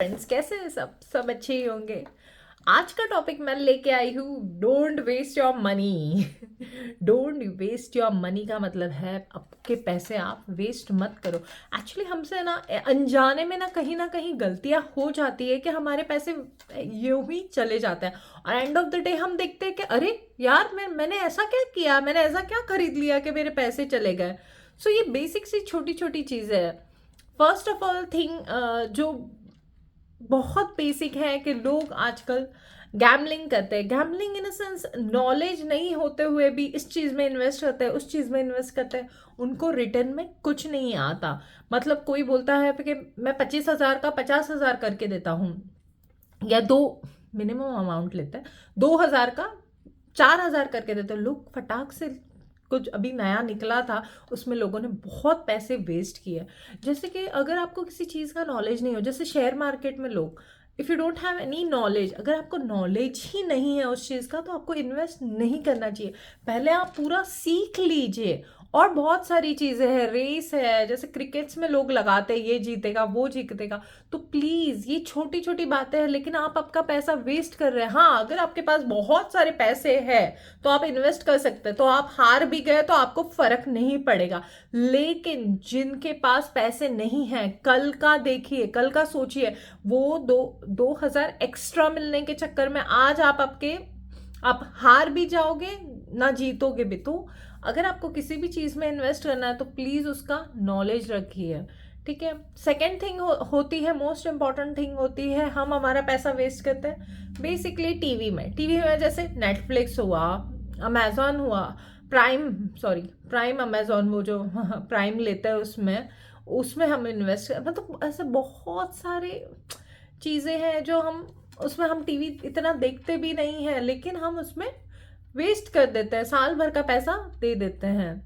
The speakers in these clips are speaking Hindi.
फ्रेंड्स, कैसे हैं सब अच्छे ही होंगे। आज का टॉपिक मैं लेके आई हूँ, don't waste your money. Don't waste your money का मतलब है आपके पैसे आप वेस्ट मत करो। एक्चुअली हमसे ना अनजाने में ना कहीं गलतियाँ हो जाती है कि हमारे पैसे यूं ही चले जाते हैं और एंड ऑफ द डे हम देखते हैं कि अरे यार, मैंने ऐसा क्या किया, मैंने ऐसा क्या खरीद लिया कि मेरे पैसे चले गए। सो ये बेसिक सी छोटी छोटी चीज़ें हैं। फर्स्ट ऑफ ऑल थिंग जो बहुत बेसिक है कि लोग आजकल गैमलिंग करते हैं। Gambling in a sense, knowledge नहीं होते हुए भी इस चीज़ में इन्वेस्ट करते हैं, उस चीज़ में इन्वेस्ट करते हैं, उनको रिटर्न में कुछ नहीं आता। मतलब कोई बोलता है कि मैं 25,000 का 50,000 करके देता हूँ, या दो मिनिमम अमाउंट लेते हैं, 2,000 का 4,000 करके देते हैं। लोग फटाक से, कुछ अभी नया निकला था उसमें लोगों ने बहुत पैसे वेस्ट किए। जैसे कि अगर आपको किसी चीज़ का नॉलेज नहीं हो, जैसे शेयर मार्केट में लोग, if you don't have any knowledge, अगर आपको नॉलेज ही नहीं है उस चीज़ का तो आपको इन्वेस्ट नहीं करना चाहिए। पहले आप पूरा सीख लीजिए। और बहुत सारी चीज़ें हैं, रेस है, जैसे क्रिकेट्स में लोग लगाते हैं ये जीतेगा वो जीतेगा। तो प्लीज़ ये छोटी छोटी बातें हैं, लेकिन आप आपका पैसा वेस्ट कर रहे हैं। हाँ, अगर आपके पास बहुत सारे पैसे हैं तो आप इन्वेस्ट कर सकते हैं, तो आप हार भी गए तो आपको फर्क नहीं पड़ेगा। लेकिन जिनके पास पैसे नहीं हैं, कल का देखिए, कल का सोचिए। वो 2,000 एक्स्ट्रा मिलने के चक्कर में आज आप हार भी जाओगे, ना जीतोगे भी। तो अगर आपको किसी भी चीज़ में इन्वेस्ट करना है तो प्लीज़ उसका नॉलेज रखिए। ठीक है। सेकेंड थिंग होती है, मोस्ट इंपॉर्टेंट थिंग होती है, हम हमारा पैसा वेस्ट करते हैं बेसिकली टीवी में जैसे नेटफ्लिक्स हुआ, अमेजोन हुआ, प्राइम अमेजोन, वो जो प्राइम लेते हैं उसमें उसमें हम इन्वेस्ट कर, मतलब ऐसे बहुत सारे चीज़ें हैं जो हम टीवी इतना देखते भी नहीं है, लेकिन हम उसमें वेस्ट कर देते हैं, साल भर का पैसा दे देते हैं।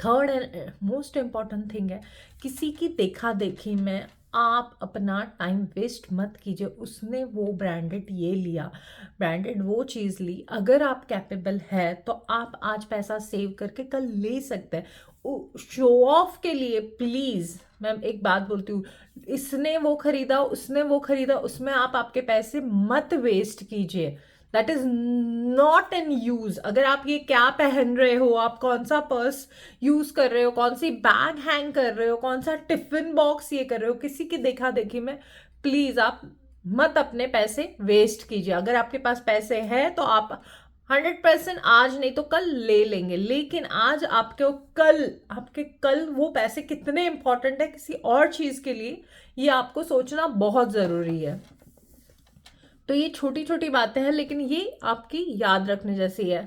Third and most important thing है, किसी की देखा देखी में आप अपना टाइम वेस्ट मत कीजिए। उसने वो ब्रांडेड ये लिया, ब्रांडेड वो चीज़ ली, अगर आप कैपेबल है तो आप आज पैसा सेव करके कल ले सकते हैं। शो ऑफ के लिए प्लीज़ मैं एक बात बोलती हूँ, इसने वो खरीदा, उसने वो खरीदा, उसमें आप आपके पैसे मत वेस्ट कीजिए। That is not in use. अगर आप ये क्या पहन रहे हो, आप कौन सा पर्स यूज कर रहे हो, कौन सी बैग हैंग कर रहे हो, कौन सा टिफिन बॉक्स ये कर रहे हो, किसी की देखा देखी में प्लीज आप मत अपने पैसे वेस्ट कीजिए। अगर आपके पास पैसे हैं तो आप 100% आज नहीं तो कल ले लेंगे, लेकिन आज आपके कल वो पैसे कितने इंपॉर्टेंट है किसी और चीज के लिए, ये आपको सोचना बहुत जरूरी है। तो ये छोटी छोटी बातें हैं, लेकिन ये आपकी याद रखने जैसी है।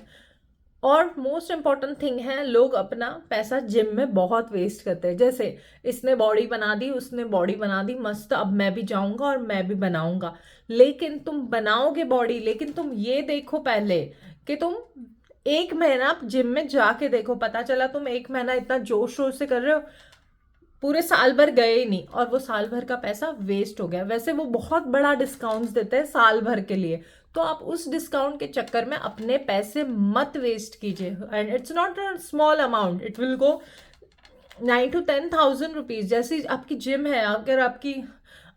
और मोस्ट इम्पॉर्टेंट थिंग है, लोग अपना पैसा जिम में बहुत वेस्ट करते हैं। जैसे इसने बॉडी बना दी, उसने बॉडी बना दी, मस्त, अब मैं भी जाऊंगा और मैं भी बनाऊंगा। लेकिन तुम बनाओगे बॉडी, लेकिन तुम ये देखो पहले कि तुम एक महीना आप जिम में जाके देखो, पता चला तुम एक महीना इतना जोश शोर से कर रहे हो, पूरे साल भर गए ही नहीं और वो साल भर का पैसा वेस्ट हो गया। वैसे वो बहुत बड़ा डिस्काउंट देते हैं साल भर के लिए, तो आप उस डिस्काउंट के चक्कर में अपने पैसे मत वेस्ट कीजिए। And it's not a small amount, it will go 9 to 10,000 rupees. जैसी आपकी जिम है, अगर आपकी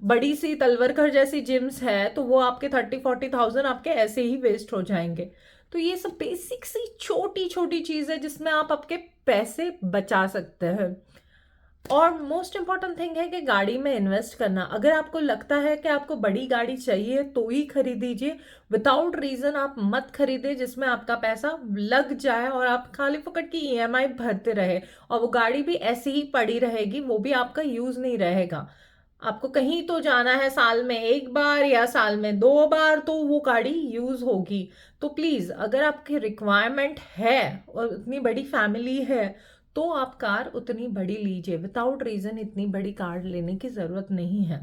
बड़ी सी तलवरकर जैसी जिम्स है तो वो आपके 30-40,000 आपके ऐसे ही वेस्ट हो जाएंगे। तो ये सब बेसिक सी छोटी छोटी चीज है जिसमें आप आपके पैसे बचा सकते हैं। और मोस्ट इंपॉर्टेंट थिंग है कि गाड़ी में इन्वेस्ट करना। अगर आपको लगता है कि आपको बड़ी गाड़ी चाहिए तो ही खरीदीजिए, विदाउट रीजन आप मत खरीदे जिसमें आपका पैसा लग जाए और आप खाली फकट की ईएमआई भरते रहे और वो गाड़ी भी ऐसी ही पड़ी रहेगी, वो भी आपका यूज नहीं रहेगा। आपको कहीं तो जाना है, साल में एक बार या साल में 2 बार तो वो गाड़ी यूज होगी। तो प्लीज, अगर आपकी रिक्वायरमेंट है और उतनी बड़ी फैमिली है तो आप कार उतनी बड़ी लीजिए। विदाउट रीजन इतनी बड़ी कार लेने की जरूरत नहीं है।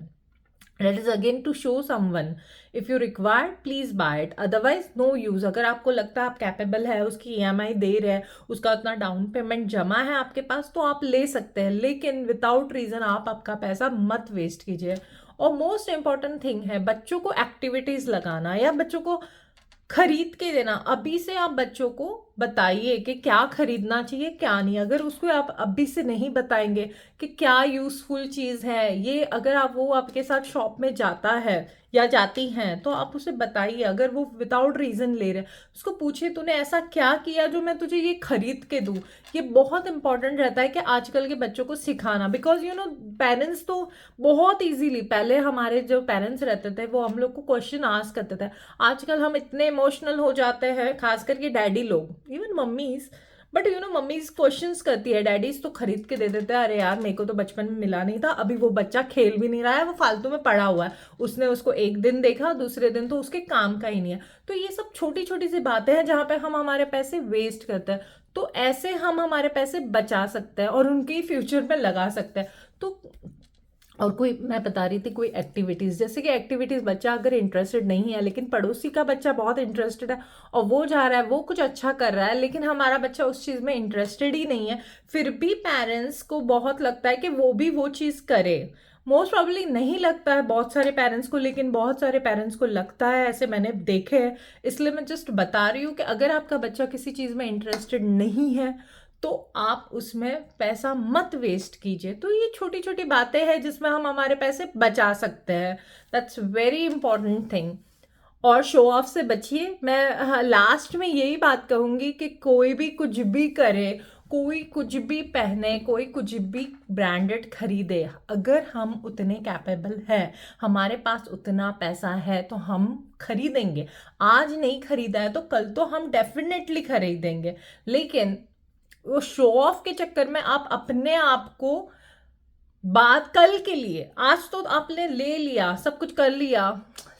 That is again to show someone. If you require, please buy it. Otherwise, no use. अगर आपको लगता है आप कैपेबल है, उसकी ईएमआई दे रहे हैं, उसका उतना डाउन पेमेंट जमा है आपके पास, तो आप ले सकते हैं, लेकिन विदाउट रीजन आप आपका पैसा मत वेस्ट कीजिए। और मोस्ट इंपॉर्टेंट थिंग है, बच्चों को एक्टिविटीज लगाना या बच्चों को खरीद के देना। अभी से आप बच्चों को बताइए कि क्या खरीदना चाहिए क्या नहीं। अगर उसको आप अभी से नहीं बताएंगे कि क्या यूज़फुल चीज़ है ये, अगर आप वो आपके साथ शॉप में जाता है या जाती हैं तो आप उसे बताइए। अगर वो विदाउट रीज़न ले रहे हैं, उसको पूछिए तूने ऐसा क्या किया जो मैं तुझे ये खरीद के दूँ। ये बहुत इंपॉर्टेंट रहता है कि आजकल के बच्चों को सिखाना, बिकॉज यू नो पेरेंट्स तो बहुत इजीली, पहले हमारे जो पेरेंट्स रहते थे वो हम लोग को क्वेश्चन आस्क करते थे। आजकल हम इतने इमोशनल हो जाते हैं, खास करके डैडी लोग, even mummies. But you know mummies questions करती है, डैडीज तो खरीद के दे देते हैं, अरे यार मेरे को तो बचपन में मिला नहीं था, अभी वो बच्चा खेल भी नहीं रहा है, वो फालतू में पड़ा हुआ है, उसने उसको एक दिन देखा दूसरे दिन तो उसके काम का ही नहीं है। तो ये सब छोटी छोटी सी बातें हैं जहाँ पे हम हमारे पैसे वेस्ट करते हैं। तो ऐसे हम हमारे पैसे बचा सकते हैं और उनके फ्यूचर में लगा सकते हैं। तो और कोई, मैं बता रही थी कोई एक्टिविटीज़, जैसे कि एक्टिविटीज़ बच्चा अगर इंटरेस्टेड नहीं है लेकिन पड़ोसी का बच्चा बहुत इंटरेस्टेड है और वो जा रहा है, वो कुछ अच्छा कर रहा है, लेकिन हमारा बच्चा उस चीज़ में इंटरेस्टेड ही नहीं है, फिर भी पेरेंट्स को बहुत लगता है कि वो भी वो चीज़ करे। मोस्ट प्रॉब्ली नहीं लगता है बहुत सारे पेरेंट्स को, लेकिन बहुत सारे पेरेंट्स को लगता है, ऐसे मैंने देखे हैं। इसलिए मैं जस्ट बता रही हूँ कि अगर आपका बच्चा किसी चीज़ में इंटरेस्टेड नहीं है तो आप उसमें पैसा मत वेस्ट कीजिए। तो ये छोटी छोटी बातें हैं जिसमें हम हमारे पैसे बचा सकते हैं। That's very important thing. और शो ऑफ से बचिए। मैं लास्ट में यही बात कहूँगी कि कोई भी कुछ भी करे, कोई कुछ भी पहने, कोई कुछ भी ब्रांडेड खरीदे, अगर हम उतने कैपेबल हैं, हमारे पास उतना पैसा है तो हम खरीदेंगे। आज नहीं खरीदा है तो कल तो हम डेफिनेटली खरीदेंगे। लेकिन वो शो ऑफ के चक्कर में आप अपने आप को, बात कल के लिए, आज तो आपने ले लिया, सब कुछ कर लिया,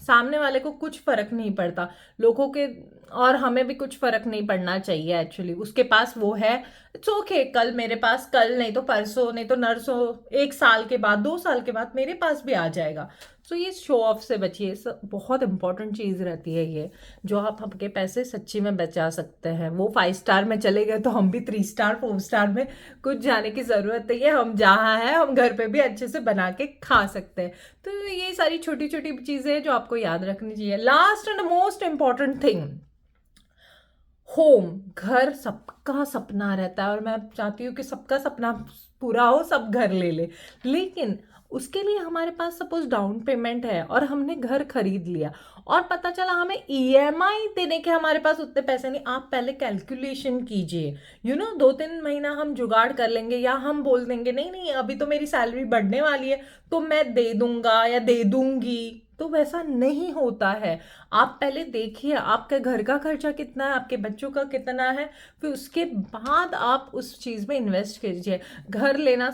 सामने वाले को कुछ फर्क नहीं पड़ता, लोगों के और हमें भी कुछ फर्क नहीं पड़ना चाहिए। एक्चुअली उसके पास वो है, इट्स ओके, कल मेरे पास, कल नहीं तो परसों, नहीं तो नरसों, 1 साल के बाद, 2 साल के बाद मेरे पास भी आ जाएगा। सो ये शो ऑफ से बचिए। सब बहुत इंपॉर्टेंट चीज़ रहती है ये, जो आप आपके पैसे सच्ची में बचा सकते हैं। वो 5 स्टार में चले गए तो हम भी 3 स्टार 4 स्टार में कुछ जाने की ज़रूरत नहीं है। हम जहाँ हैं हम घर पे भी अच्छे से बना के खा सकते हैं। तो ये सारी छोटी छोटी चीज़ें जो आपको याद रखनी चाहिए। Last and most important thing, home, घर सबका सपना रहता है और मैं चाहती हूँ कि सबका सपना पूरा हो, सब घर ले ले। लेकिन उसके लिए हमारे पास सपोज डाउन पेमेंट है और हमने घर खरीद लिया और पता चला हमें ईएमआई देने के हमारे पास उतने पैसे नहीं। आप पहले कैलकुलेशन कीजिए, यू नो 2-3 महीना हम जुगाड़ कर लेंगे, या हम बोल देंगे नहीं नहीं अभी तो मेरी सैलरी बढ़ने वाली है तो मैं दे दूंगा या दे दूंगी। तो वैसा नहीं होता है। आप पहले देखिए आपके घर का खर्चा कितना है, आपके बच्चों का कितना है, फिर उसके बाद आप उस चीज़ में इन्वेस्ट कीजिए। घर लेना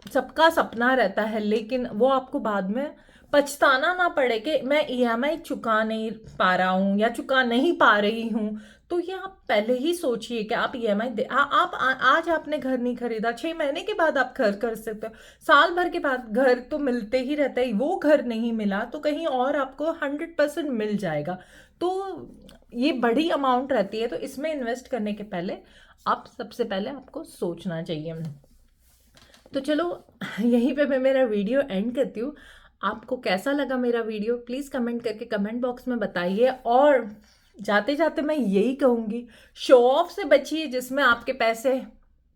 सबका सपना रहता है, लेकिन वो आपको बाद में पछताना ना पड़े कि मैं ईएमआई चुका नहीं पा रहा हूँ या चुका नहीं पा रही हूँ। तो ये आप पहले ही सोचिए कि आप ईएमआई दे, आज आपने घर नहीं खरीदा, 6 महीने के बाद आप घर कर सकते हो, साल भर के बाद घर तो मिलते ही रहता है। वो घर नहीं मिला तो कहीं और आपको 100% मिल जाएगा। तो ये बड़ी अमाउंट रहती है, तो इसमें इन्वेस्ट करने के पहले आप, सबसे पहले आपको सोचना चाहिए। तो चलो यहीं पे मैं मेरा वीडियो एंड करती हूँ। आपको कैसा लगा मेरा वीडियो प्लीज़ कमेंट करके कमेंट बॉक्स में बताइए। और जाते जाते मैं यही कहूँगी, शो ऑफ से बचिए जिसमें आपके पैसे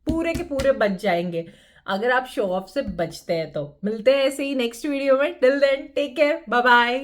पूरे के पूरे बच जाएंगे। अगर आप शो ऑफ से बचते हैं तो मिलते हैं ऐसे ही नेक्स्ट वीडियो में। Till then take care, bye bye.